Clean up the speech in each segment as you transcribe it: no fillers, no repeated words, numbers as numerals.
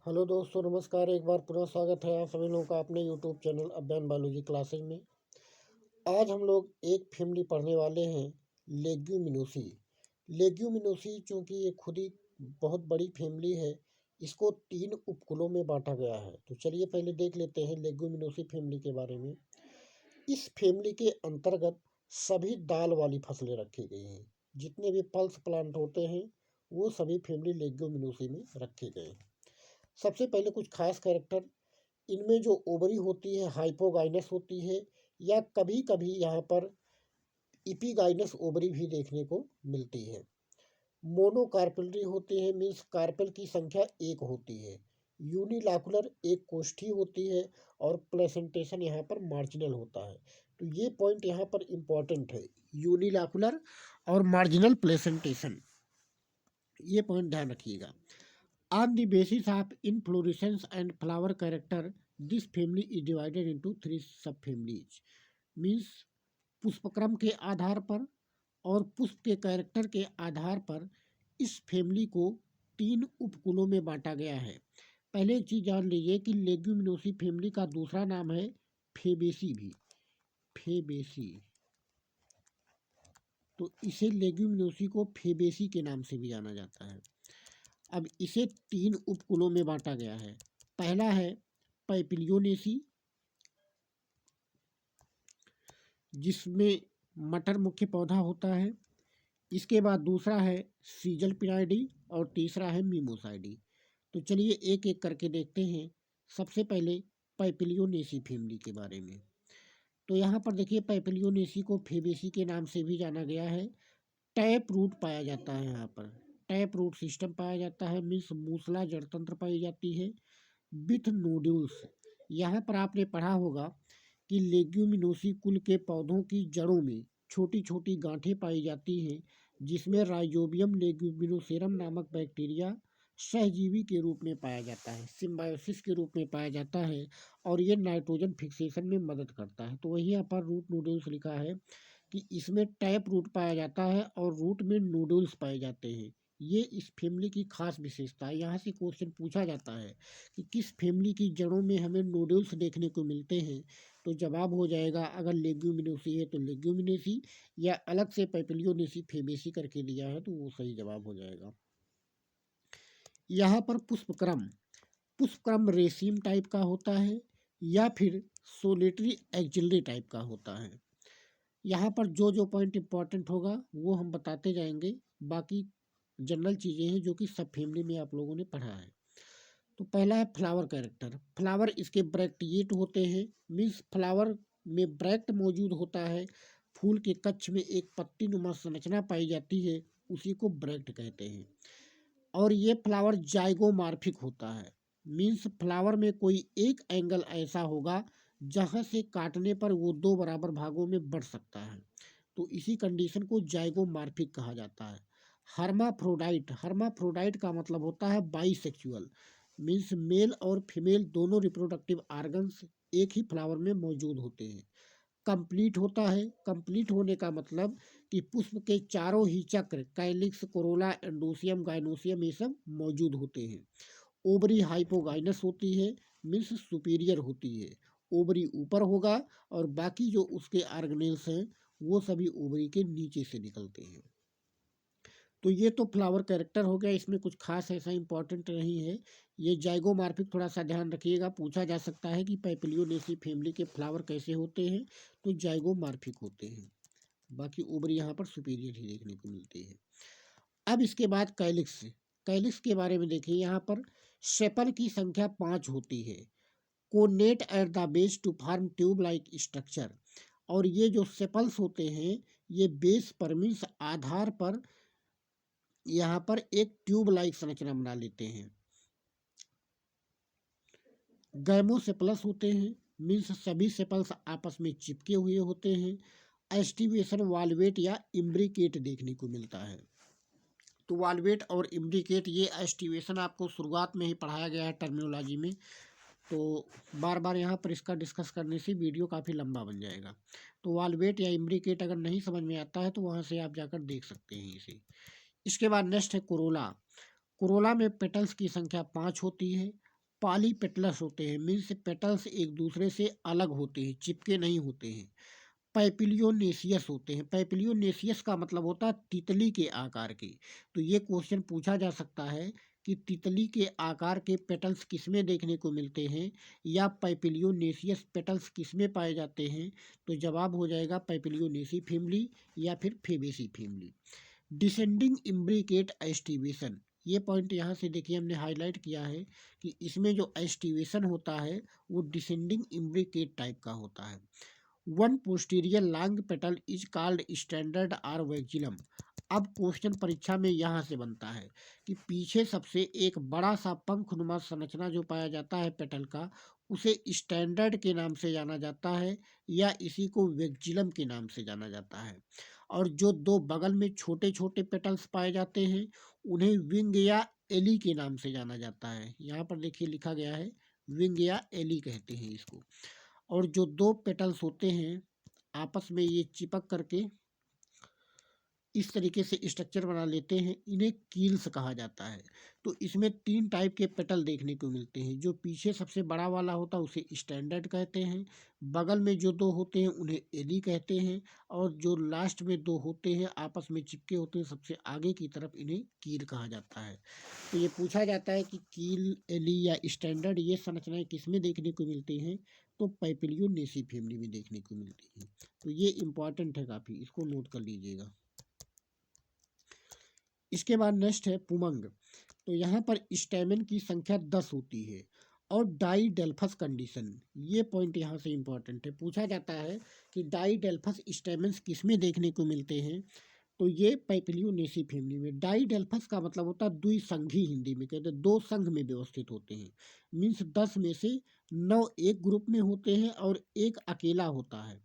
Hello दोस्तों, नमस्कार। एक बार पुनः स्वागत है आप सभी लोगों का अपने यूट्यूब चैनल अभियान बायोलॉजी क्लासेज में। आज हम लोग एक फैमिली पढ़ने वाले हैं, लेग्यूमिनोसी। लेग्यूमिनोसी चूँकि ये खुद ही बहुत बड़ी फैमिली है, इसको 3 उपकुलों में बांटा गया है। तो चलिए पहले देख लेते हैं लेग्यूमिनोसी फैमिली के बारे में। इस फैमिली के अंतर्गत सभी दाल वाली फसलें रखी गई हैं। जितने भी पल्स प्लांट होते हैं वो सभी फैमिली लेग्यूमिनोसी में रखे गए हैं। सबसे पहले कुछ खास कैरेक्टर, इनमें जो ओवरी होती है हाइपोगाइनस होती है, या कभी कभी यहाँ पर इपीगाइनस ओवरी भी देखने को मिलती है। मोनोकार्पेलरी होती है, मीन्स कार्पेल की संख्या एक होती है। यूनिलैकुलर एक कोष्ठी होती है, और प्लेसेंटेशन यहाँ पर मार्जिनल होता है। तो ये पॉइंट यहाँ पर इम्पॉर्टेंट है, यूनिलैकुलर और मार्जिनल प्लेसेंटेशन, ये पॉइंट ध्यान रखिएगा। On the basis of inflorescence and flower character, this family is divided into 3 subfamilies. Means पुष्पक्रम के आधार पर और पुष्प के कैरेक्टर के आधार पर इस फैमिली को 3 उपकुलों में बांटा गया है। पहले एक चीज जान लीजिए कि लेग्यूमिनोसी फैमिली का दूसरा नाम है फेबेसी भी, फेबेसी। तो इसे लेग्यूमिनोसी को फेबेसी के नाम से भी जाना जाता है। अब इसे 3 उपकुलों में बांटा गया है। पहला है पैपिलियोनेसी, जिसमें मटर मुख्य पौधा होता है। इसके बाद दूसरा है सीजल पिनाइडी और तीसरा है मीमोसाइडी। तो चलिए एक एक करके देखते हैं। सबसे पहले पैपिलियोनेसी फैमिली के बारे में। तो यहाँ पर देखिए, पैपिलियोनेसी को फेबेसी के नाम से भी जाना गया है। टैप रूट पाया जाता है यहाँ पर, टैप रूट सिस्टम पाया जाता है, मीन्स मूसला जड़ तंत्र पाई जाती है। विथ नोड्यूल्स, यहाँ पर आपने पढ़ा होगा कि लेग्यूमिनोसी कुल के पौधों की जड़ों में छोटी छोटी गांठें पाई जाती हैं, जिसमें राइजोबियम लेग्यूमिनोसेरम नामक बैक्टीरिया सहजीवी के रूप में पाया जाता है, सिम्बायोसिस के रूप में पाया जाता है, और ये नाइट्रोजन फिक्सेशन में मदद करता है। तो वही यहाँ पर रूट नोड्यूल्स लिखा है कि इसमें टैप रूट पाया जाता है और रूट में नोडल्स पाए जाते हैं। ये इस फैमिली की खास विशेषता है। यहाँ से क्वेश्चन पूछा जाता है कि किस फैमिली की जड़ों में हमें नोडल्स देखने को मिलते हैं, तो जवाब हो जाएगा, अगर लेग्यूमिनोसी है तो लेग्यूमिनेसी, या अलग से पैपिलियोनेसी फेबेसी करके दिया है तो वो सही जवाब हो जाएगा। यहाँ पर पुष्पक्रम, पुष्पक्रम रेसिम टाइप का होता है या फिर सोलेटरी एक्जिलरी टाइप का होता है। यहाँ पर जो जो पॉइंट इंपॉर्टेंट होगा वो हम बताते जाएंगे, बाकी जनरल चीज़ें हैं जो कि सब फैमिली में आप लोगों ने पढ़ा है। तो पहला है फ्लावर कैरेक्टर। फ्लावर इसके ब्रैक्टिएट होते हैं, मीन्स फ्लावर में ब्रैक्ट मौजूद होता है। फूल के कक्ष में एक पत्ती नुमा संरचना पाई जाती है, उसी को ब्रैक्ट कहते हैं। और ये फ्लावर जाइगोमार्फिक होता है, मीन्स फ्लावर में कोई एक एंगल ऐसा होगा जहाँ से काटने पर वो 2 बराबर भागों में बढ़ सकता है। तो इसी कंडीशन को जाइगोमार्फिक कहा जाता है। हर्माफ्रोडाइट, हर्माफ्रोडाइट का मतलब होता है बाईसेक्सुअल, मीन्स मेल और फीमेल दोनों रिप्रोडक्टिव आर्गन्स एक ही फ्लावर में मौजूद होते हैं। कंप्लीट होता है, कंप्लीट होने का मतलब कि पुष्प के चारों ही चक्र, कैलिक्स, कोरोला, एंडोसियम, गाइनोसियम, ये सब मौजूद होते हैं। ओवरी हाइपोगाइनस होती है, मीन्स सुपीरियर होती है, ओवरी ऊपर होगा, और बाकी जो उसके ऑर्गेनेल्स हैं वो सभी ओवरी के नीचे से निकलते हैं। तो ये तो फ्लावर कैरेक्टर हो गया, इसमें कुछ खास ऐसा इंपॉर्टेंट नहीं है। ये जाइगोमार्फिक थोड़ा सा ध्यान रखिएगा, पूछा जा सकता है कि पैपिलियोनेसी फैमिली के फ्लावर कैसे होते हैं, तो जाइगोमार्फिक होते हैं। बाकी ओवरी यहाँ पर सुपीरियर ही देखने को मिलती है। अब इसके बाद कैलिक्स, कैलिक्स के बारे में देखिए, यहाँ पर सेपल की संख्या 5 होती है। Connate at the base to form tube like structure. और ये जो सेपल्स होते हैं ये बेस पर, मीन्स आधार पर, यहाँ पर एक ट्यूब लाइक संरचना बना लेते हैं। गैमोसेपलस होते हैं, मीन्स सभी सेपल्स आपस में चिपके हुए होते हैं। एस्टिवेशन वाल्वेट या इम्ब्रिकेट देखने को मिलता है। तो वाल्वेट और इम्ब्रिकेट, ये एस्टिवेशन आपको शुरुआत में ही पढ़ाया गया है टर्मिनोलॉजी में, तो बार बार यहाँ पर इसका डिस्कस करने से वीडियो काफ़ी लंबा बन जाएगा। तो वाल्वेट या इम्ब्रिकेट अगर नहीं समझ में आता है तो वहाँ से आप जाकर देख सकते हैं इसे। इसके बाद नेक्स्ट है कोरोला। कोरोला में पेटल्स की संख्या 5 होती है। पॉलीपेटलस होते हैं, मीन्स पेटल्स एक दूसरे से अलग होते हैं, चिपके नहीं होते हैं। पैपिलियोनेसियस होते हैं। पैपिलियोनेसियस का मतलब होता है तितली के आकार के। तो ये क्वेश्चन पूछा जा सकता है कि तितली के आकार के पेटल्स किसमें देखने को मिलते हैं या पैपिलियोनेसियस पेटल्स किसमें पाए जाते हैं। तो जवाब हो जाएगा पैपिलियोनेसी फैमिली या फिर Fabaceae family. Descending imbricate aestivation, ये पॉइंट यहाँ से देखिए हमने हाईलाइट किया है कि इसमें जो एस्टिवेशन होता है वो डिसेंडिंग इम्ब्रिकेट टाइप का होता है। One posterior long petal is called standard or vexillum. अब क्वेश्चन परीक्षा में यहाँ से बनता है कि पीछे सबसे एक बड़ा सा पंखनुमा संरचना जो पाया जाता है पेटल का, उसे स्टैंडर्ड के नाम से जाना जाता है या इसी को वैक्यूलम के नाम से जाना जाता है। और जो दो बगल में छोटे छोटे पेटल्स पाए जाते हैं उन्हें विंग या एली के नाम से जाना जाता है। यहाँ पर देखिए लिखा गया है विंग या एली कहते हैं इसको। और जो दो पेटल्स होते हैं आपस में ये चिपक करके इस तरीके से स्ट्रक्चर बना लेते हैं, इन्हें कील्स कहा जाता है। तो इसमें तीन टाइप के पेटल देखने को मिलते हैं। जो पीछे सबसे बड़ा वाला होता है उसे स्टैंडर्ड कहते हैं, बगल में जो दो होते हैं उन्हें एली कहते हैं, और जो लास्ट में दो होते हैं आपस में चिपके होते हैं सबसे आगे की तरफ, इन्हें कील कहा जाता है। तो ये पूछा जाता है कि कील, एली या स्टैंडर्ड ये संरचनाएं किसमें देखने को मिलती हैं। तो पैपिलियोनेसी फैमिली में देखने को मिलती हैं। तो ये इंपॉर्टेंट है काफ़ी, इसको नोट कर लीजिएगा। इसके बाद नेक्स्ट है पुमंग। तो यहाँ पर स्टेमन की संख्या 10 होती है और डाइडेल्फस कंडीशन, ये पॉइंट यहाँ से इंपॉर्टेंट है। पूछा जाता है कि डाइडेल्फस स्टेमन्स किसमें देखने को मिलते हैं। तो ये पैपिलियोनेसी फैमिली में। डाइडेल्फस का मतलब होता है द्विसंघी, हिंदी में कहते हैं दो संघ में व्यवस्थित होते हैं। मीन्स 10 में से 9 एक ग्रुप में होते हैं और एक अकेला होता है।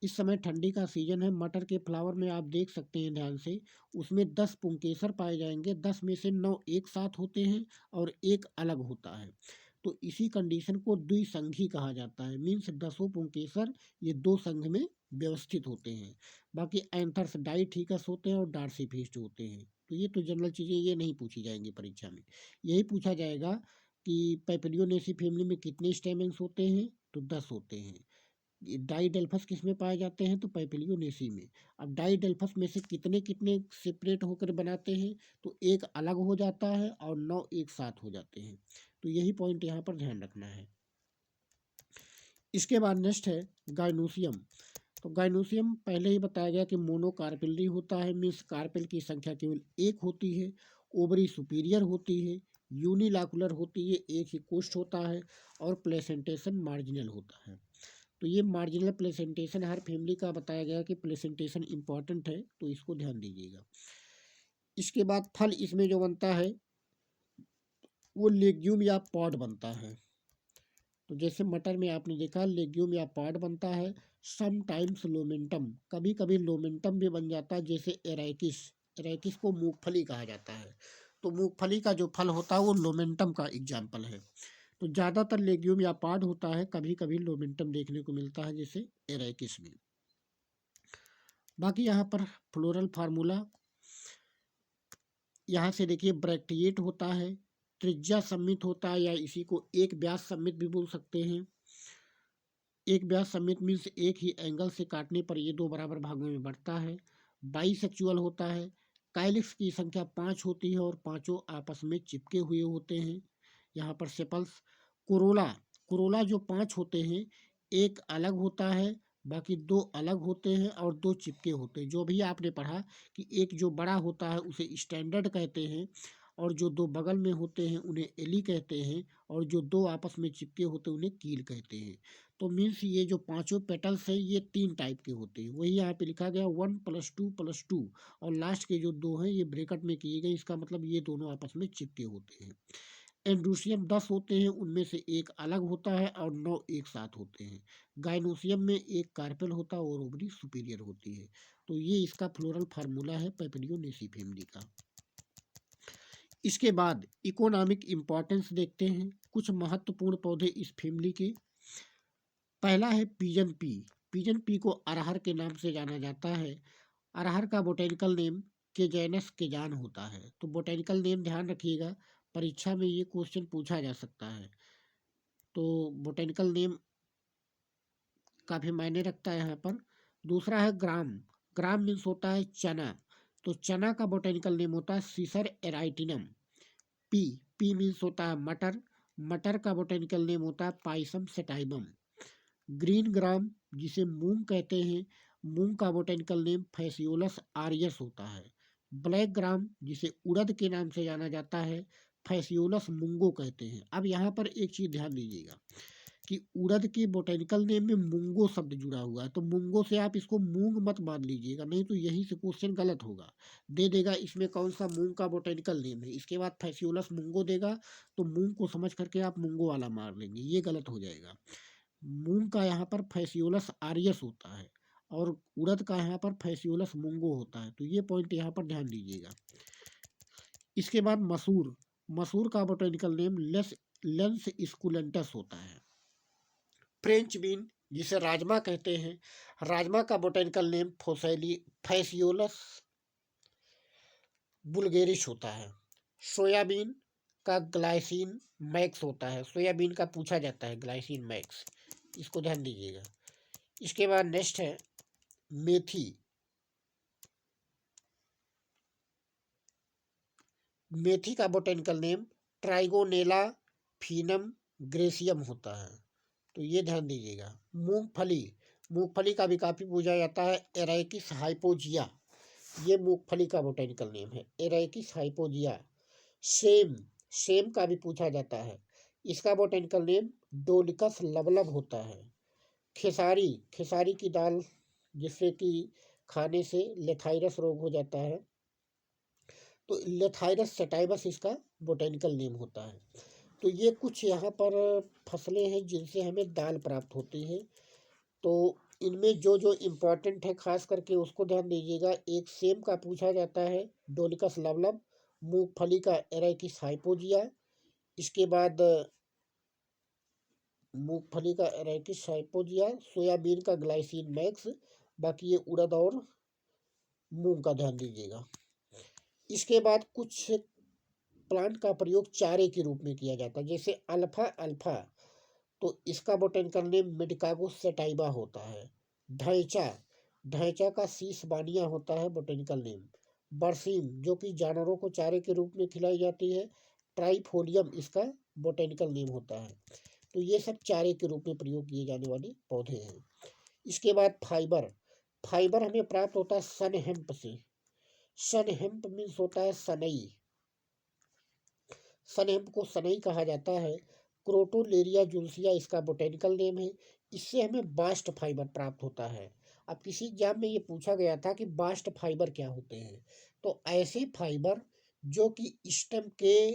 इस समय ठंडी का सीजन है, मटर के फ्लावर में आप देख सकते हैं ध्यान से, उसमें 10 पुंकेसर पाए जाएंगे, 10 में से 9 एक साथ होते हैं और एक अलग होता है। तो इसी कंडीशन को द्विसंघी कहा जाता है। मीन्स 10 पुंकेसर ये दो संघ में व्यवस्थित होते हैं। बाकी एंथर्स डाइथिकस होते हैं और डार्सीफिस्ट होते हैं। तो ये तो जनरल चीज़ें, ये नहीं पूछी जाएंगी परीक्षा में। यही पूछा जाएगा कि पैपिलियोनेसी फैमिली में कितने स्टेमेंस होते हैं। तो 10 होते हैं। डाइडेल्फस किस में पाए जाते हैं। तो पैपिलियोनेसी में। अब डाइडेल्फस में से कितने कितने सेपरेट होकर बनाते हैं। तो एक अलग हो जाता है और 9 एक साथ हो जाते हैं। तो यही पॉइंट यहाँ पर ध्यान रखना है। इसके बाद नेक्स्ट है गाइनोसियम। तो गाइनोसियम पहले ही बताया गया कि मोनोकार्पेलरी होता है, मीन्स कार्पेल की संख्या केवल एक होती है, ओवरी सुपीरियर होती है, यूनिलाकुलर होती है, एक ही कोष्ठ होता है और प्लेसेंटेशन मार्जिनल होता है। तो ये मार्जिनल प्लेसेंटेशन हर फैमिली का बताया गया कि प्लेसेंटेशन इंपॉर्टेंट है, तो इसको ध्यान दीजिएगा। इसके बाद फल इसमें जो बनता है वो लेग्यूम या पॉड बनता है। तो जैसे मटर में आपने देखा लेग्यूम या पॉड बनता है। समटाइम्स लोमेंटम, कभी कभी लोमेंटम भी बन जाता है, जैसे एराइकिस। एराइकिस को मूंगफली कहा जाता है। तो मूंगफली का जो फल होता है वो लोमेंटम का एग्जाम्पल है। तो ज़्यादातर लेग्यूम या पॉड होता है, कभी कभी लोमेंटम देखने को मिलता है जैसे एराइकिस में। बाकी यहाँ पर फ्लोरल फार्मूला यहाँ से देखिए ब्रैक्टिएट होता है, त्रिज्या सम्मित होता है या इसी को एक व्यास सम्मित भी बोल सकते हैं। एक व्यास सम्मित मीन्स एक ही एंगल से काटने पर ये दो बराबर भागों में बढ़ता है। बाइसेक्सुअल होता है, काइलिक्स की संख्या 5 होती है और पांचों आपस में चिपके हुए होते हैं। यहाँ पर सेपल्स। कोरोला, कोरोला जो 5 होते हैं एक अलग होता है, बाकी दो अलग होते हैं और दो चिपके होते हैं। जो भी आपने पढ़ा कि एक जो बड़ा होता है उसे स्टैंडर्ड कहते हैं और जो दो बगल में होते हैं उन्हें एली कहते हैं और जो दो आपस में चिपके होते हैं उन्हें कील कहते हैं। तो मीन्स ये जो पांचों पेटल्स हैं ये 3 टाइप के होते हैं। वही यहाँ पे लिखा गया 1+2+2 और लास्ट के जो दो हैं ये ब्रेकेट में किए गए, इसका मतलब ये दोनों आपस में चिपके होते हैं। एंड्रोसियम 10 होते हैं, उनमें से एक अलग होता है और 9 एक साथ होते हैं। गाइनोसियम में एक कार्पेल होता है और ओवरी सुपीरियर होती है। तो ये इसका फ्लोरल फार्मूला है पैपिलियोनेसी फैमिली का। इसके बाद इकोनॉमिक इम्पोर्टेंस देखते हैं, कुछ महत्वपूर्ण पौधे इस फैमिली के। पहला है पिजन पी। पिजन पी को अरहर के नाम से जाना जाता है। अरहर का बोटेनिकल नेम केजेनस केजान होता है। तो बोटेनिकल नेम ध्यान रखिएगा, परीक्षा में ये क्वेश्चन पूछा जा सकता है। तो बोटेनिकल नेम काफ़ी मायने रखता है यहाँ पर। दूसरा है ग्राम। ग्राम मीन्स होता है चना, तो चना का बोटेनिकल नेम होता है सीसर एराइटिनम। पी, पी मीन्स होता है मटर, मटर का बोटेनिकल नेम होता है पाइसम सेटाइबम। ग्रीन ग्राम जिसे मूंग कहते हैं, मूंग का बोटेनिकल नेम फैसियोलस आरियस होता है। ब्लैक ग्राम जिसे उड़द के नाम से जाना जाता है, फैसियोलस मुंगो कहते हैं। अब यहाँ पर एक चीज़ ध्यान दीजिएगा कि उड़द के बोटेनिकल नेम में मुंगो शब्द जुड़ा हुआ है, तो मुंगो से आप इसको मूंग मत मान लीजिएगा, नहीं तो यहीं से क्वेश्चन गलत होगा। दे देगा इसमें कौन सा मूंग का बोटेनिकल नेम है, इसके बाद फैसियोलस मुंगो देगा, तो मूंग को समझ करके आप मुंगो वाला मार लेंगे, ये गलत हो जाएगा। मूंग का यहाँ पर फैसियोलस आरियस होता है और उड़द का यहाँ पर फैसियोलस मुंगो होता है, तो ये पॉइंट यहाँ पर ध्यान दीजिएगा। इसके बाद मसूर, मसूर का बोटेनिकल नेम लेंस स्कुलेंटस होता है। फ्रेंच बीन जिसे राजमा कहते हैं, राजमा का बोटेनिकल नेम फैसियोलस बुल्गेरिस होता है। सोयाबीन का ग्लाइसिन मैक्स होता है, सोयाबीन का पूछा जाता है ग्लाइसिन मैक्स, इसको ध्यान दीजिएगा। इसके बाद नेक्स्ट है मेथी। मेथी का बोटेनिकल नेम ट्राइगोनेला फीनम ग्रेसियम होता है, तो ये ध्यान दीजिएगा। मूंगफली, मूंगफली का भी काफ़ी पूछा जाता है एराइकिस हाइपोजिया, ये मूंगफली का बोटेनिकल नेम है एराइकिस हाइपोजिया। सेम, सेम का भी पूछा जाता है, इसका बोटेनिकल नेम डोलिकस लबलब होता है। खेसारी, खेसारी की दाल जिससे कि खाने से लेथाइरस रोग हो जाता है, तो लेथाइरस सेटाइवस इसका बोटेनिकल नेम होता है। तो ये कुछ यहाँ पर फसलें हैं जिनसे हमें दाल प्राप्त होती है, तो इनमें जो जो इम्पोर्टेंट है खास करके उसको ध्यान दीजिएगा। एक सेम का पूछा जाता है डोलिकस लवलम, मूंगफली का एराइकिस हाइपोजिया, इसके बाद मूंगफली का एराइकिस हाइपोजिया, सोयाबीन का ग्लाइसिन मैक्स, बाकी ये उड़द और मूंग का ध्यान दीजिएगा। इसके बाद कुछ प्लांट का प्रयोग चारे के रूप में किया जाता है, जैसे अल्फा अल्फा, तो इसका बोटेनिकल नेम मेडिकागो सेटाइबा होता है। ढैंचा, ढैंचा का शीश बानिया होता है बोटेनिकल नेम। बरसीम जो कि जानवरों को चारे के रूप में खिलाई जाती है, ट्राइफोलियम इसका बोटेनिकल नेम होता है। तो ये सब चारे के रूप में प्रयोग किए जाने वाले पौधे हैं। इसके बाद फाइबर, फाइबर हमें प्राप्त होता है सन हेम्प से। सन हेम्प मीन्स होता है सनई, सन हेम्प को सनई कहा जाता है। क्रोटोलेरिया जुल्सिया इसका बोटेनिकल नेम है। इससे हमें बास्ट फाइबर प्राप्त होता है। अब किसी एग्जाम में ये पूछा गया था कि बास्ट फाइबर क्या होते हैं, तो ऐसे फाइबर जो कि स्टेम के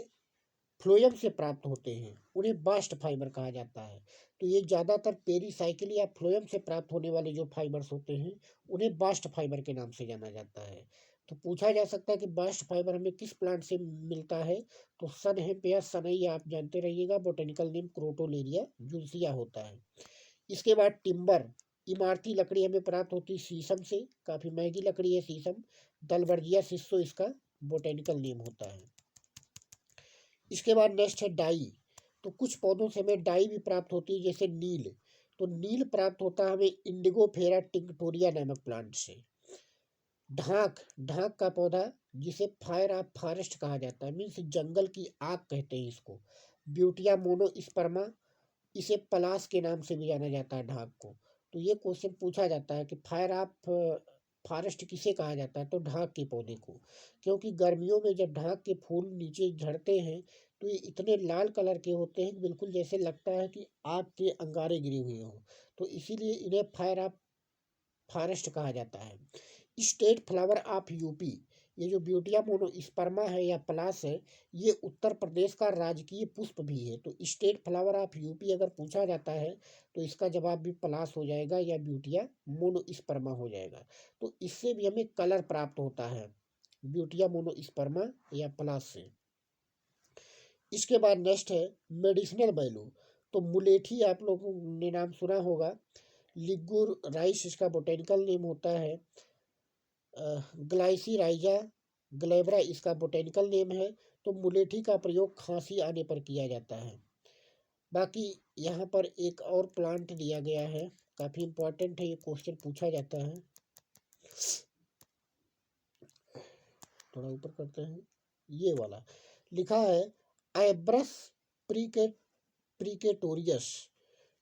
फ्लोएम से प्राप्त होते हैं उन्हें बास्ट फाइबर कहा जाता है। तो ये ज़्यादातर पेरीसाइकिल या फ्लोएम से प्राप्त होने वाले जो फाइबर्स होते हैं उन्हें बास्ट फाइबर के नाम से जाना जाता है। तो पूछा जा सकता है कि बास्ट फाइबर हमें किस प्लांट से मिलता है, तो सन हेम्प या सनई आप जानते रहिएगा, बोटेनिकल नेम क्रोटोलेरिया जुल्सिया होता है। इसके बाद टिम्बर, इमारती लकड़ी हमें प्राप्त होती है शीशम से, काफ़ी महंगी लकड़ी है शीशम। दलबर्जिया सिस्सो इसका बोटेनिकल नेम होता है। इसके बाद नेक्स्ट है डाई, तो कुछ पौधों से हमें डाई भी प्राप्त होती है, जैसे नील, तो नील प्राप्त होता है हमें इंडिगोफेरा टिंक्टोरिया नामक प्लांट से। ढाक, ढाक का पौधा जिसे फायर ऑफ फॉरेस्ट कहा जाता है, मीन्स जंगल की आग कहते हैं इसको, ब्यूटिया मोनोस्पर्मा, इसे पलास के नाम से भी जाना जाता है ढाक को। तो ये क्वेश्चन पूछा जाता है कि फायर ऑफ फॉरेस्ट किसे कहा जाता है, तो ढाक के पौधे को, क्योंकि गर्मियों में जब ढाक के फूल नीचे झड़ते हैं तो ये इतने लाल कलर के होते हैं बिल्कुल जैसे लगता है कि आग के अंगारे गिरे हुए हों, तो इसीलिए इन्हें फायर ऑफ फॉरेस्ट कहा जाता है। स्टेट फ्लावर ऑफ यूपी, ये जो ब्यूटिया मोनोस्पर्मा है या पलास है, ये उत्तर प्रदेश का राजकीय पुष्प भी है। तो स्टेट फ्लावर ऑफ यूपी अगर पूछा जाता है तो इसका जवाब भी पलास हो जाएगा या ब्यूटिया मोनोस्पर्मा हो जाएगा। तो इससे भी हमें कलर प्राप्त होता है ब्यूटिया मोनोस्पर्मा या पलास से। इसके बाद नेक्स्ट है मेडिसिनल वैल्यू, तो मुलेठी आप लोगों ने नाम सुना होगा, लिगुर राइस इसका बोटेनिकल नेम होता है। ग्लाइसीराइजा ग्लेब्रा इसका बोटेनिकल नेम है। तो मुलेठी का प्रयोग खांसी आने पर किया जाता है। बाकी यहाँ पर एक और प्लांट दिया गया है, काफ़ी इम्पोर्टेंट है, ये क्वेश्चन पूछा जाता है। थोड़ा ऊपर करते हैं, ये वाला लिखा है एब्रस प्रिकेटोरियस।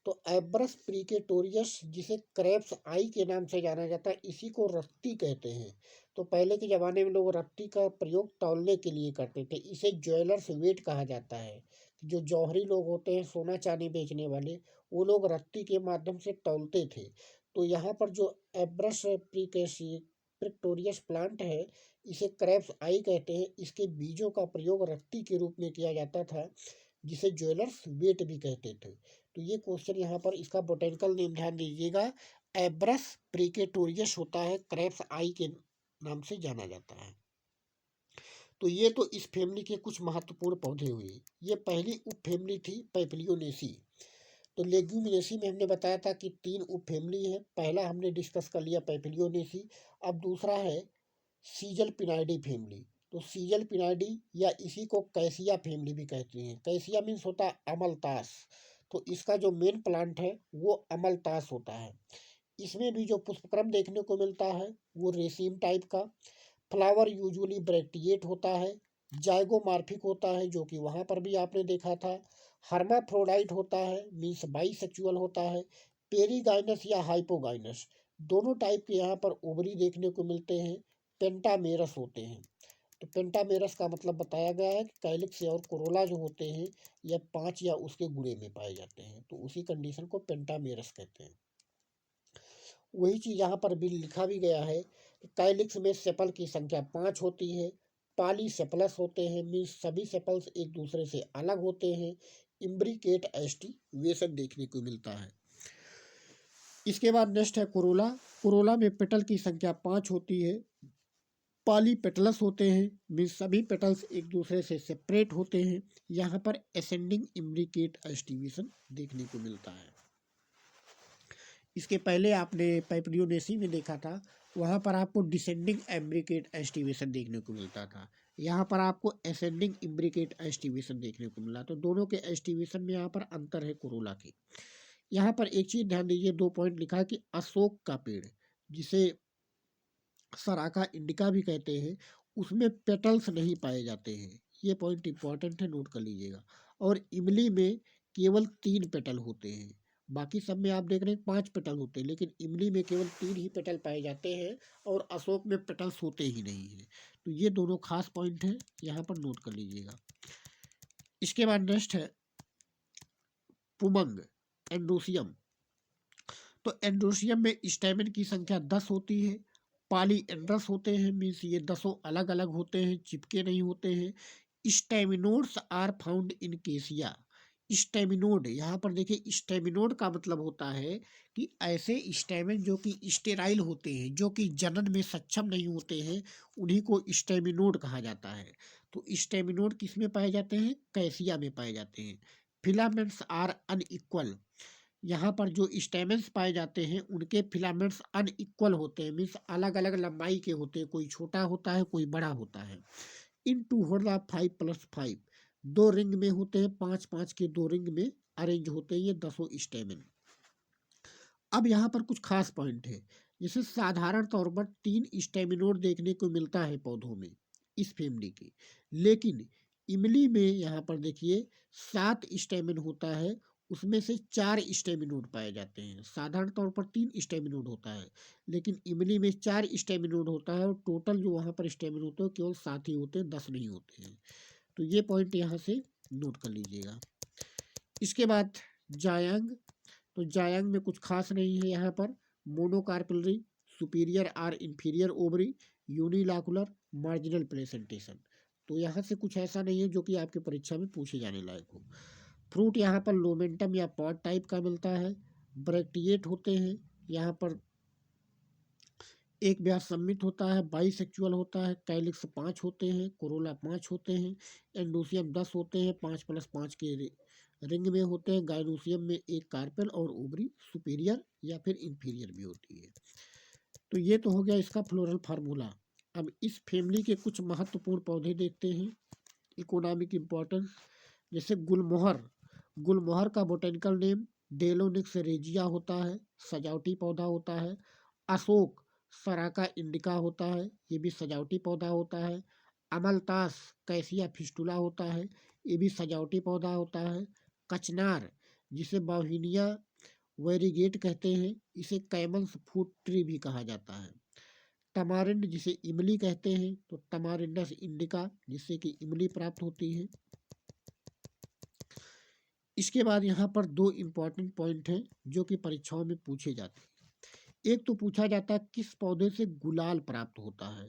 तो एब्रस प्रिकेटोरियस, जिसे क्रेप्स आई के नाम से जाना जाता है, इसी को रत्ती कहते हैं। तो पहले के ज़माने में लोग रत्ती का प्रयोग तौलने के लिए करते थे। इसे ज्वेलर्स वेट कहा जाता है। जो जौहरी लोग होते हैं, सोना चांदी बेचने वाले, वो लोग रत्ती के माध्यम से तौलते थे। तो यहाँ पर जो एब्रस प्रिकेटोरियस प्लांट है, इसे क्रेप्स आई कहते हैं। इसके बीजों का प्रयोग रत्ती के रूप में किया जाता था, जिसे ज्वेलर्स वेट भी कहते थे। तो ये क्वेश्चन यहाँ पर, इसका बोटेनिकल नेम ध्यान दीजिएगा, एब्रस प्रिकेटोरियस होता है, क्रेप्स आई के नाम से जाना जाता है। तो ये तो इस फैमिली के कुछ महत्वपूर्ण पौधे हुए। ये पहली उप फैमिली थी पैपिलियोनेसी। तो लेग्यूमिनेसी में हमने बताया था कि 3 उप फैमिली है। पहला हमने डिस्कस कर लिया पैपिलियोनेसी। अब दूसरा है सीजल पिनाइडी फैमिली। तो सीजल पिनाइडी या इसी को कैसिया फैमिली भी कहते हैं। कैसिया मीन्स होता है अमलतास। तो इसका जो मेन प्लांट है वो अमलतास होता है। इसमें भी जो पुष्पक्रम देखने को मिलता है वो रेसिम टाइप का। फ्लावर यूजुअली ब्रैक्टिएट होता है। जाइगोमॉर्फिक होता है, जो कि वहाँ पर भी आपने देखा था। हर्माफ्रोडाइट होता है, मीन्स बाइसेक्सुअल होता है। पेरीगाइनस या हाइपोगाइनस, दोनों टाइप के यहाँ पर ओवरी देखने को मिलते हैं। पेंटामेरस होते हैं। तो पेंटामेरस का मतलब बताया गया है कि कैलिक्स और कोरोला जो होते हैं यह 5 या उसके गुणे में पाए जाते हैं। तो उसी कंडीशन को पेंटामेरस कहते हैं। वही चीज़ यहाँ पर भी लिखा भी गया है कि कैलिक्स में सेपल की संख्या 5 होती है। पॉलीसेपलस होते हैं, मीन्स सभी सेपल्स एक दूसरे से अलग होते हैं। इम्ब्रिकेट एस्टिवेशन देखने को मिलता है। इसके बाद नेक्स्ट है कोरोला। कोरोला में पेटल की संख्या 5 होती है। पॉलीपेटलस होते हैं, मीन्स सभी पेटल्स एक दूसरे से सेपरेट होते हैं। यहाँ पर असेंडिंग इम्ब्रिकेट एस्टिवेशन देखने को मिलता है। इसके पहले आपने पैपिलियोनेसी में देखा था, वहाँ पर आपको डिसेंडिंग इम्ब्रिकेट एस्टिवेशन देखने को मिलता था। यहाँ पर आपको असेंडिंग इम्ब्रिकेट एस्टिवेशन देखने को मिला। तो दोनों के एस्टिवेशन में यहाँ पर अंतर है कोरोला के। यहाँ पर एक चीज़ ध्यान दीजिए, 2 पॉइंट लिखा है कि अशोक का पेड़, जिसे सराका इंडिका भी कहते हैं, उसमें पेटल्स नहीं पाए जाते हैं। ये पॉइंट इंपॉर्टेंट है, नोट कर लीजिएगा। और इमली में केवल 3 पेटल होते हैं। बाकी सब में आप देख रहे हैं 5 पेटल होते हैं, लेकिन इमली में केवल 3 ही पेटल पाए जाते हैं और अशोक में पेटल्स होते ही नहीं हैं। तो ये दोनों खास पॉइंट हैं, यहाँ पर नोट कर लीजिएगा। इसके बाद नेक्स्ट है पुमंग एंड्रोसियम। तो एंड्रोसियम में स्टैमेन की संख्या 10 होती है। पॉलीएंड्रस होते हैं, मीन्स ये 10 अलग अलग होते हैं, चिपके नहीं होते हैं। स्टेमिनोड्स आर फाउंड इन केसिया। स्टेमिनोड, यहाँ पर देखिए स्टेमिनोड का मतलब होता है कि ऐसे स्टेमिन जो कि स्टेराइल होते हैं, जो कि जनन में सक्षम नहीं होते हैं, उन्हीं को स्टेमिनोड कहा जाता है। तो स्टेमिनोड किस में पाए जाते हैं? कैसिया में पाए जाते हैं। Filaments are unequal. यहाँ पर जो स्टेमेंस पाए जाते हैं उनके फिलामेंट्स अनइक्वल होते हैं, मीन्स अलग अलग लंबाई के होते हैं, कोई छोटा होता है कोई बड़ा होता है। इन टू होता 5+5, 2 रिंग में होते हैं, 5-5 के 2 रिंग में अरेंज होते हैं ये 10 स्टेमेन। अब यहाँ पर कुछ खास पॉइंट है, जैसे साधारण तौर पर 3 स्टेमिनोड देखने को मिलता है पौधों में इस फैमिली के, लेकिन इमली में यहाँ पर देखिए 7 स्टेमिन होता है, उसमें से 4 स्टेमिनोड पाए जाते हैं। साधारण तौर पर 3 स्टेमिनोड होता है, लेकिन इमली में 4 स्टेमिनोड होता है और टोटल जो वहाँ पर स्टेमिन होते हैं केवल 7 ही होते हैं, 10 नहीं होते हैं। तो ये पॉइंट यहाँ से नोट कर लीजिएगा। इसके बाद जायांग। तो जायांग में कुछ खास नहीं है। यहाँ पर मोनोकार्पिलरी, सुपीरियर और इंफीरियर ओवरी, यूनिलाकुलर, मार्जिनल प्रेजेंटेशन। तो यहाँ से कुछ ऐसा नहीं है जो कि आपकी परीक्षा में पूछे जाने लायक हो। फ्रूट यहाँ पर लोमेंटम या पॉड टाइप का मिलता है। ब्रैक्टिएट होते हैं। यहाँ पर एक ब्याज सम्मित होता है, बाइसेक्सुअल होता है। कैलिक्स 5 होते हैं, कोरोला 5 होते हैं। एंडोसियम 10 होते हैं, 5+5 के रिंग में होते हैं। गाइनोसियम में एक कार्पेल और ओवरी सुपीरियर या फिर इंफीरियर भी होती है। तो ये तो हो गया इसका फ्लोरल फार्मूला। अब इस फैमिली के कुछ महत्वपूर्ण पौधे देखते हैं। इकोनॉमिक इम्पोर्टेंस, जैसे गुलमोहर, गुलमोहर का बोटेनिकल नेम डेलोनिक्स रेजिया होता है, सजावटी पौधा होता है। अशोक सराका इंडिका होता है, ये भी सजावटी पौधा होता है। अमलतास कैसिया फिस्टुला होता है, ये भी सजावटी पौधा होता है। कचनार जिसे बाविनिया वेरीगेट कहते हैं, इसे कैमल्स फूड ट्री भी कहा जाता है। तमारिंड जिसे इमली कहते हैं, तो तमारिंडस इंडिका जिससे कि इमली प्राप्त होती है। इसके बाद यहाँ पर दो इम्पॉर्टेंट पॉइंट हैं जो कि परीक्षाओं में पूछे जाते हैं। एक तो पूछा जाता है किस पौधे से गुलाल प्राप्त होता है,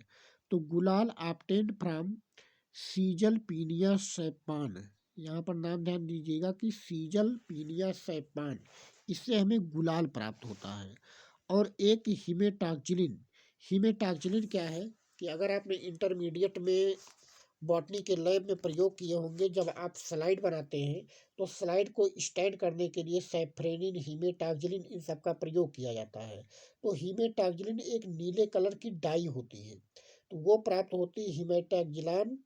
तो गुलाल ऑब्टेन्ड फ्रॉम सीजल पीनिया सैपान, यहाँ पर नाम ध्यान दीजिएगा कि सीजल पीनिया सैपान, इससे हमें गुलाल प्राप्त होता है। और एक हिमेटाक्जिलिन, हिमेटाक्जिलिन क्या है कि अगर आपने इंटरमीडिएट में बॉटनी के लैब में प्रयोग किए होंगे, जब आप स्लाइड बनाते हैं तो स्लाइड को स्टैंड करने के लिए सैफ्रेनिन, हिमेटाक्जिलिन इन सब का प्रयोग किया जाता है। तो हिमेटाक्जिलिन एक नीले कलर की डाई होती है, तो वो प्राप्त होती है हिमेटाक्जिलान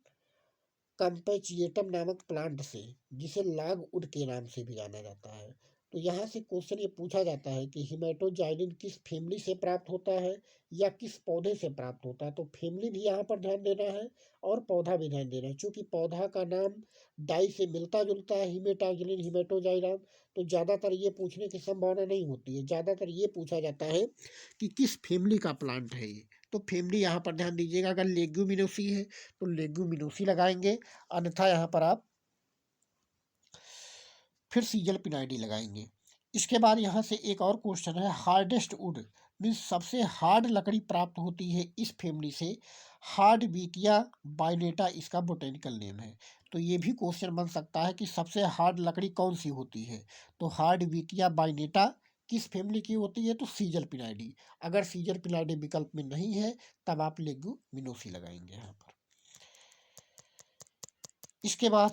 कैम्पेचिएटम नामक प्लांट से, जिसे लागवुड के नाम से भी जाना जाता है। तो यहाँ से क्वेश्चन ये पूछा जाता है कि हिमेटोजाइलिन किस फैमिली से प्राप्त होता है या किस पौधे से प्राप्त होता है। तो फैमिली भी यहाँ पर ध्यान देना है और पौधा भी ध्यान देना है, क्योंकि पौधा का नाम डाई से मिलता जुलता है, हिमेटाक्जिलिन, हिमेटोजाइलम, तो ज़्यादातर ये पूछने की संभावना नहीं होती है। ज़्यादातर ये पूछा जाता है कि किस फैमिली का प्लांट है ये। तो फैमिली यहाँ पर ध्यान दीजिएगा, अगर लेग्यूमिनोसी है तो लेग्यूमिनोसी लगाएंगे, अन्यथा यहाँ पर आप फिर सीजल पिनाइडी लगाएंगे। इसके बाद यहाँ से एक और क्वेश्चन है, हार्डेस्ट वुड मीन्स सबसे हार्ड लकड़ी प्राप्त होती है इस फैमिली से, हार्डविकिया बाइनेटा इसका बोटेनिकल नेम है। तो ये भी क्वेश्चन बन सकता है कि सबसे हार्ड लकड़ी कौन सी होती है, तो हार्डविकिया बाइनेटा किस फैमिली की होती है, तो सीजल पिनाइडी। अगर सीजल पिनाइडी विकल्प में नहीं है तब आप लेग्यूमिनोसी लगाएंगे यहाँ पर। इसके बाद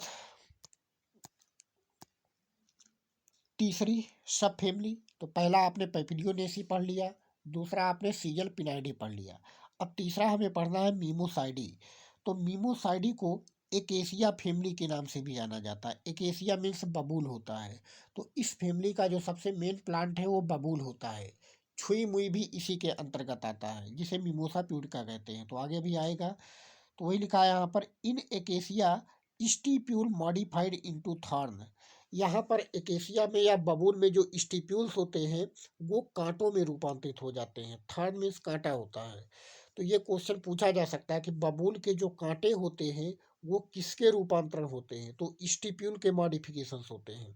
तीसरी सब फैमिली, तो पहला आपने पेपिलियोनेसी पढ़ लिया, दूसरा आपने सीजल पिनाइडी पढ़ लिया। अब तीसरा हमें पढ़ना है मीमोसाइडी। तो मीमोसाइडी को एकेसिया फैमिली के नाम से भी जाना जाता है। एकेसिया मीन्स बबूल होता है, तो इस फैमिली का जो सबसे मेन प्लांट है वो बबूल होता है। छुई मुई भी इसी के अंतर्गत आता है, जिसे मिमोसा प्यूडिका कहते हैं, तो आगे भी आएगा। तो वही लिखा है यहाँ पर, in acacia stipule modified into thorn. यहाँ पर एकेसिया में या बबूल में जो स्टिप्यूल्स होते हैं वो कांटों में रूपांतरित हो जाते हैं। थॉर्न मीन्स कांटा होता है। तो ये क्वेश्चन पूछा जा सकता है कि बबूल के जो कांटे होते हैं वो किसके रूपांतरण होते हैं, तो स्टिप्यूल के मॉडिफिकेशंस होते हैं।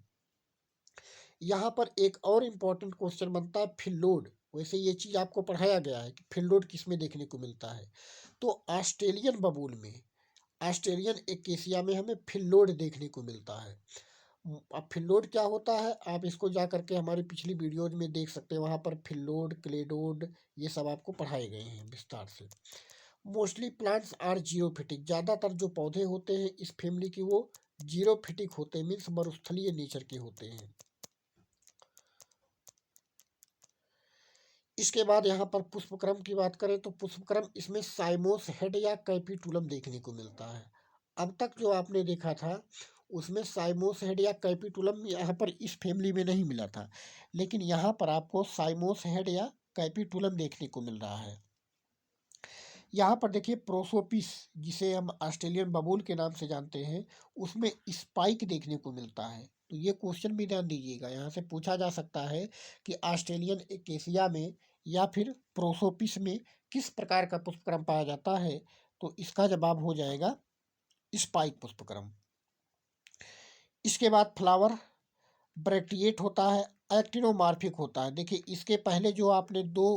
यहाँ पर एक और इम्पॉर्टेंट क्वेश्चन बनता है फिल्लोड। वैसे ये चीज़ आपको पढ़ाया गया है कि फिल्लोड किस में देखने को मिलता है, तो ऑस्ट्रेलियन बबूल में, ऑस्ट्रेलियन एकेसिया में हमें फिल्लोड देखने को मिलता है। अब फिल्लोड क्या होता है आप इसको जा करके हमारी पिछली वीडियोज में देख सकते हैं, वहाँ पर फिल्लोड, क्लेडोड ये सब आपको पढ़ाए गए हैं विस्तार से। मोस्टली प्लांट्स आर जीरोफिटिक, ज़्यादातर जो पौधे होते हैं इस फैमिली की वो जीरोफिटिक होते हैं, मीन्स मरुस्थलीय नेचर के होते हैं। इसके बाद यहाँ पर पुष्पक्रम की बात करें तो पुष्पक्रम इसमें साइमोस हेड या कैपिटुलम देखने को मिलता है। अब तक जो आपने देखा था उसमें साइमोस हेड या कैपिटुलम यहाँ पर इस फैमिली में नहीं मिला था, लेकिन यहाँ पर आपको साइमोस हेड या कैपिटुलम देखने को मिल रहा है। यहाँ पर देखिए प्रोसोपिस, जिसे हम ऑस्ट्रेलियन बबूल के नाम से जानते हैं, उसमें स्पाइक देखने को मिलता है। तो ये क्वेश्चन भी ध्यान दीजिएगा, यहाँ से पूछा जा सकता है कि ऑस्ट्रेलियन एकेसिया में या फिर प्रोसोपिस में किस प्रकार का पुष्पक्रम पाया जाता है, तो इसका जवाब हो जाएगा स्पाइक पुष्पक्रम। इसके बाद फ्लावर ब्रैक्टिएट होता है, एक्टिनोमार्फिक होता है। देखिए इसके पहले जो आपने दो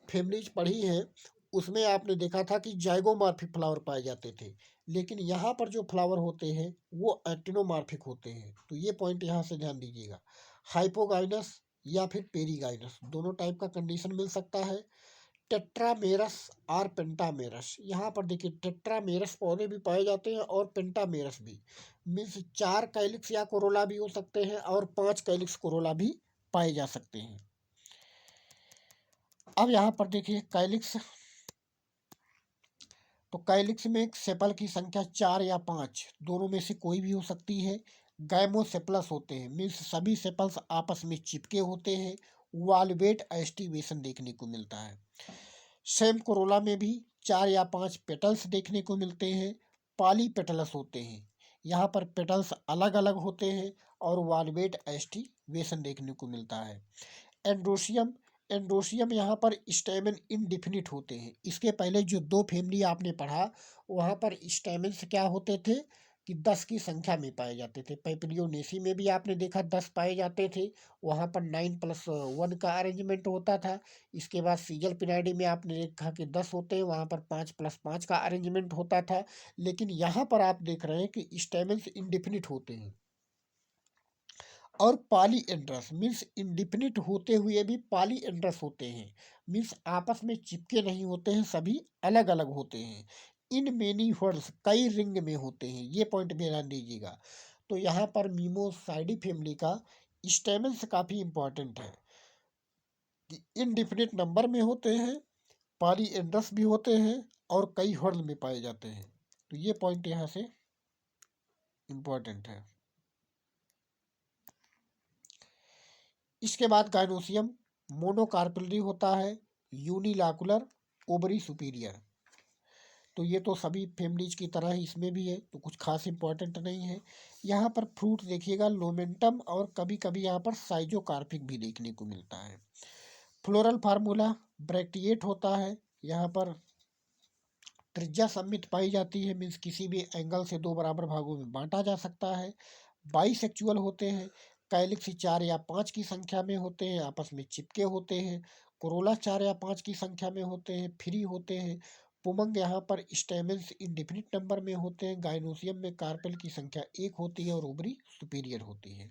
फैमिलीज पढ़ी हैं उसमें आपने देखा था कि जाइगोमार्फिक फ्लावर पाए जाते थे, लेकिन यहाँ पर जो फ्लावर होते हैं वो एक्टिनोमार्फिक होते हैं। तो ये पॉइंट यहाँ से ध्यान दीजिएगा। हाइपोगाइनस या फिर पेरीगाइनस दोनों टाइप का कंडीशन मिल सकता है। टेट्रामेरस और पेंटामेरस, यहाँ पर देखिए टेट्रामेरस पौधे भी पाए जाते हैं और पेंटामेरस भी, मीन्स 4 कैलिक्स या कोरोला भी हो सकते हैं और 5 कैलिक्स कोरोला भी पाए जा सकते हैं। अब यहाँ पर देखिए कैलिक्स तो कैलिक्स में सेपल की संख्या 4 या 5 दोनों में से कोई भी हो सकती है। गाइमोसेपलस होते हैं, मीन्स सभी सेपल्स आपस में चिपके होते हैं। वाल्वेट एस्टिवेशन देखने को मिलता है। सेम कोरोला में भी 4 या 5 पेटल्स देखने को मिलते हैं। पॉलीपेटलस होते हैं, यहाँ पर पेटल्स अलग अलग होते हैं और वाल्वेट एस्टिवेशन देखने को मिलता है। एंड्रोशियम, एंड्रोशियम यहाँ पर स्टेमन इंडिफिनिट होते हैं। इसके पहले जो दो फैमिली आपने पढ़ा वहाँ पर स्टेमन्स क्या होते थे कि 10 की संख्या में पाए जाते थे। पैपिलियोनेसी में भी आपने देखा 10 पाए जाते थे, वहाँ पर 9+1 का अरेंजमेंट होता था। इसके बाद सीजल पिनाइडी में आपने देखा कि 10 होते हैं, वहाँ पर 5+5 का अरेंजमेंट होता था। लेकिन यहाँ पर आप देख रहे हैं कि स्टेमन्स इंडिफिनिट होते हैं। और पॉलीएंड्रस मीन्स इंडिफिनिट होते हुए भी पॉलीएंड्रस होते हैं, मीन्स आपस में चिपके नहीं होते हैं, सभी अलग अलग होते हैं। इन मेनी हर्ड्स कई रिंग में होते हैं, ये पॉइंट भी ध्यान दीजिएगा। तो यहाँ पर मीमोसाइडी फैमिली का स्टेमन्स काफी इंपॉर्टेंट है कि इनडिफिनिट नंबर में होते हैं, पॉलीएंड्रस भी होते हैं और कई हर्ड में पाए जाते हैं। तो ये पॉइंट यहाँ से इंपॉर्टेंट है। इसके बाद गाइनोसियम मोनोकार्पेलरी होता है, यूनिलैकुलर, ओवरी सुपीरियर। तो ये तो सभी फैमिलीज की तरह ही इसमें भी है, तो कुछ खास इंपॉर्टेंट नहीं है। यहाँ पर फ्रूट देखिएगा लोमेंटम और कभी कभी यहाँ पर साइजोकार्पिक भी देखने को मिलता है। फ्लोरल फार्मूला ब्रैक्टिएट होता है, यहाँ पर त्रिज्या सममित पाई जाती है, मीन्स किसी भी एंगल से दो बराबर भागों में बांटा जा सकता है। बाइसेक्चुअल होते हैं, कैलिक्स 4 या 5 की संख्या में होते हैं, आपस में चिपके होते हैं। कोरोला 4 या 5 की संख्या में होते हैं, फ्री होते हैं। पुमंग यहाँ पर स्टेमेंस इंडिफिनिट नंबर में होते हैं। गाइनोसियम में कार्पेल की संख्या 1 होती है और ओवरी सुपीरियर होती है।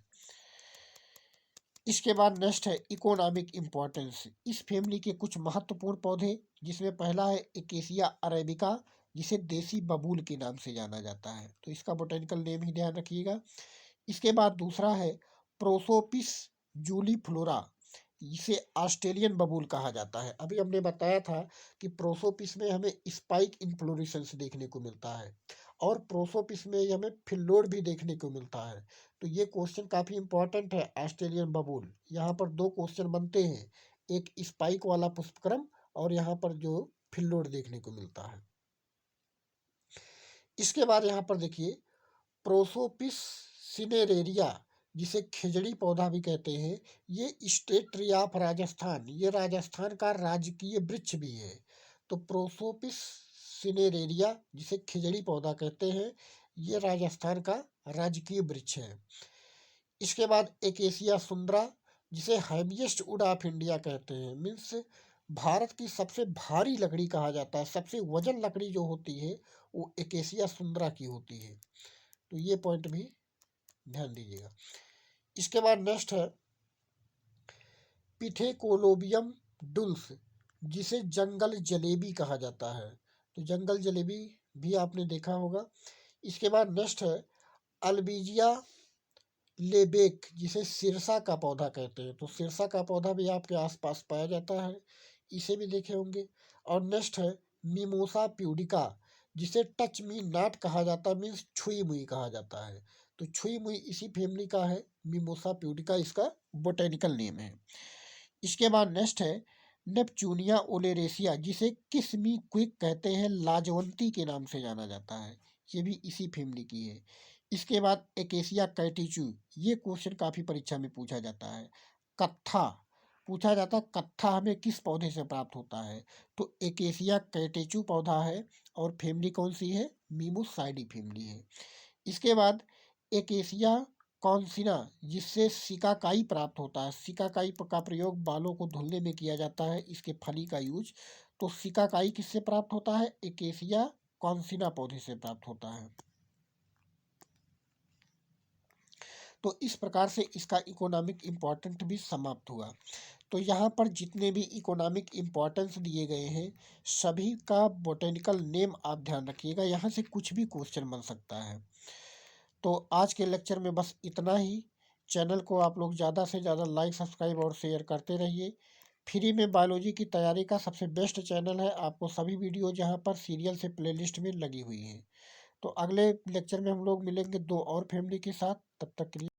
इसके बाद नेक्स्ट है इकोनॉमिक इम्पोर्टेंस। इस फैमिली के कुछ महत्वपूर्ण पौधे, जिसमें पहला है एकेसिया अरेबिका, जिसे देसी बबूल के नाम से जाना जाता है, तो इसका बोटेनिकल नेम ही ध्यान रखिएगा। इसके बाद दूसरा है प्रोसोपिस जूलीफ्लोरा, इसे ऑस्ट्रेलियन बबूल कहा जाता है। अभी हमने बताया था कि प्रोसोपिस में हमें स्पाइक इन्फ्लोरेसेंस देखने को मिलता है और प्रोसोपिस में हमें फिल्लोड भी देखने को मिलता है। तो ये क्वेश्चन काफ़ी इंपॉर्टेंट है। ऑस्ट्रेलियन बबूल, यहाँ पर दो क्वेश्चन बनते हैं, एक स्पाइक वाला पुष्पक्रम और यहाँ पर जो फिल्लोड देखने को मिलता है। इसके बाद यहाँ पर देखिए प्रोसोपिस सिनेरेरिया, जिसे खिजड़ी पौधा भी कहते हैं, ये स्टेट ट्री ऑफ राजस्थान, ये राजस्थान का राजकीय वृक्ष भी है। तो प्रोसोपिस सिनेरेरिया, जिसे खिजड़ी पौधा कहते हैं, ये राजस्थान का राजकीय वृक्ष है। इसके बाद एकेसिया सुंदरा, जिसे हैवीएस्ट वुड ऑफ इंडिया कहते हैं, मीन्स भारत की सबसे भारी लकड़ी कहा जाता है, सबसे वजन लकड़ी जो होती है वो एकेसिया सुंदरा की होती है। तो ये पॉइंट भी ध्यान दीजिएगा। इसके बाद नेक्स्ट है पिथेकोलोबियम डुल्स, जिसे जंगल जलेबी कहा जाता है, तो जंगल जलेबी भी आपने देखा होगा। इसके बाद नेक्स्ट है अल्बिजिया लेबेक, जिसे सिरसा का पौधा कहते हैं, तो सिरसा का पौधा भी आपके आसपास पाया जाता है, इसे भी देखे होंगे। और नेक्स्ट है मिमोसा प्यूडिका, जिसे टच मी नॉट कहा जाता है, मीन्स छुई मुई कहा जाता है। तो छुई मुई इसी फैमिली का है, मिमोसा प्यूडिका इसका बोटेनिकल नेम है। इसके बाद नेक्स्ट है नेपच्यूनिया ओलेरेसिया, जिसे किस्मी क्विक कहते हैं, लाजवंती के नाम से जाना जाता है, ये भी इसी फैमिली की है। इसके बाद एकेसिया कैटिचू, ये क्वेश्चन काफ़ी परीक्षा में पूछा जाता है। कत्था पूछा जाता है, कत्था हमें किस पौधे से प्राप्त होता है, तो एकेसिया कैटेचू पौधा है और फैमिली कौन सी है, मीमोसाइडी फैमिली है। इसके बाद एकेसिया कॉन्सिना, जिससे सिकाकाई प्राप्त होता है, सिकाकाई का प्रयोग बालों को धुलने में किया जाता है, इसके फली का यूज। तो सिकाकाई किससे प्राप्त होता है, एकेसिया कॉन्सिना पौधे से प्राप्त होता है। तो इस प्रकार से इसका इकोनॉमिक इम्पोर्टेंट भी समाप्त हुआ। तो यहाँ पर जितने भी इकोनॉमिक इम्पोर्टेंस दिए गए हैं सभी का बोटेनिकल नेम आप ध्यान रखिएगा, यहाँ से कुछ भी क्वेश्चन बन सकता है। तो आज के लेक्चर में बस इतना ही। चैनल को आप लोग ज़्यादा से ज़्यादा लाइक, सब्सक्राइब और शेयर करते रहिए। फ्री में बायोलॉजी की तैयारी का सबसे बेस्ट चैनल है। आपको सभी वीडियो जहाँ पर सीरियल से प्लेलिस्ट में लगी हुई हैं। तो अगले लेक्चर में हम लोग मिलेंगे दो और फैमिली के साथ। तब तक के लिए